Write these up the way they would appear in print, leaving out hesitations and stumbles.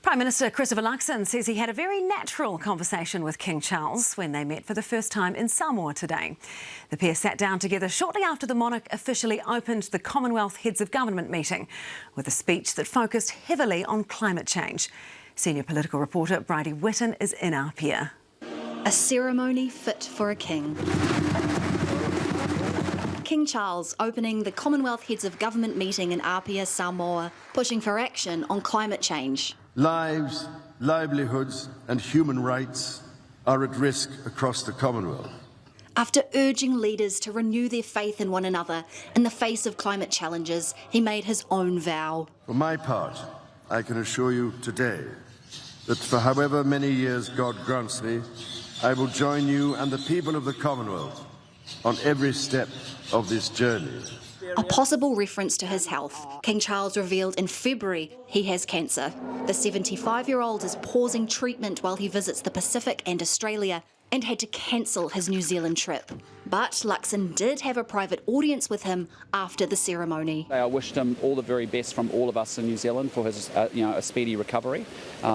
Prime Minister Christopher Luxon says he had a very natural conversation with King Charles when they met for the first time in Samoa today. The pair sat down together shortly after the monarch officially opened the Commonwealth Heads of Government meeting with a speech that focused heavily on climate change. Senior political reporter Bridie Whitten is in Apia. A ceremony fit for a king. King Charles opening the Commonwealth Heads of Government meeting in Apia, Samoa, pushing for action on climate change. Lives, livelihoods and human rights are at risk across the Commonwealth. After urging leaders to renew their faith in one another in the face of climate challenges, he made his own vow. For my part, I can assure you today that for however many years God grants me, I will join you and the people of the Commonwealth on every step of this journey. A possible reference to his health. King Charles revealed in February he has cancer. The 75-year-old is pausing treatment while he visits the Pacific and Australia and had to cancel his New Zealand trip. But Luxon did have a private audience with him after the ceremony. I wished him all the very best from all of us in New Zealand for his a speedy recovery,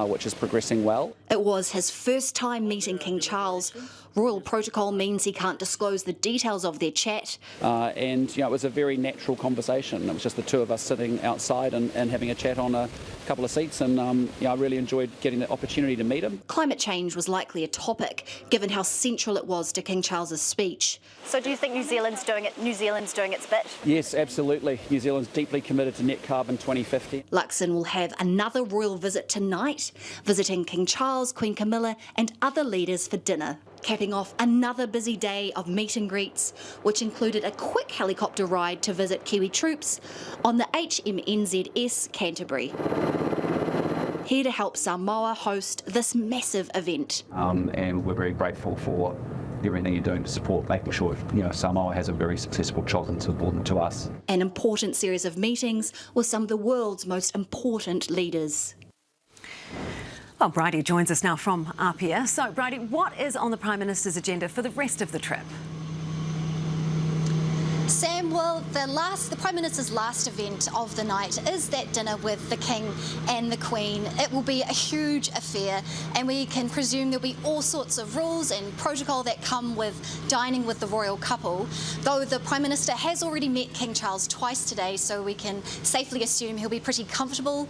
which is progressing well. It was his first time meeting King Charles. Royal protocol means he can't disclose the details of their chat. And it was a very natural conversation. It was just the two of us sitting outside and having a chat on a couple of seats, and I really enjoyed getting the opportunity to meet him. Climate change was likely a topic, given how central it was to King Charles's speech. So do you think New Zealand's doing its bit? Yes, absolutely. New Zealand's deeply committed to net carbon 2050. Luxon will have another royal visit tonight, visiting King Charles, Queen Camilla and other leaders for dinner, capping off another busy day of meet and greets, which included a quick helicopter ride to visit Kiwi troops on the HMNZS Canterbury, here to help Samoa host this massive event. And we're very grateful for everything you're doing to support making sure Samoa has a very successful childhood subordinate to us. An important series of meetings with some of the world's most important leaders. Well, Bridie joins us now from Apia. So, Bridie, what is on the Prime Minister's agenda for the rest of the trip? Sam, well, the Prime Minister's last event of the night is that dinner with the King and the Queen. It will be a huge affair, and we can presume there'll be all sorts of rules and protocol that come with dining with the royal couple, though the Prime Minister has already met King Charles twice today, so we can safely assume he'll be pretty comfortable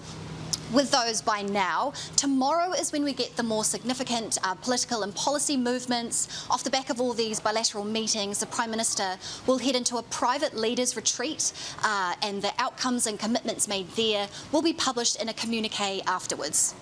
with those by now. Tomorrow is when we get the more significant political and policy movements. Off the back of all these bilateral meetings, the Prime Minister will head into a private leaders retreat, and the outcomes and commitments made there will be published in a communique afterwards.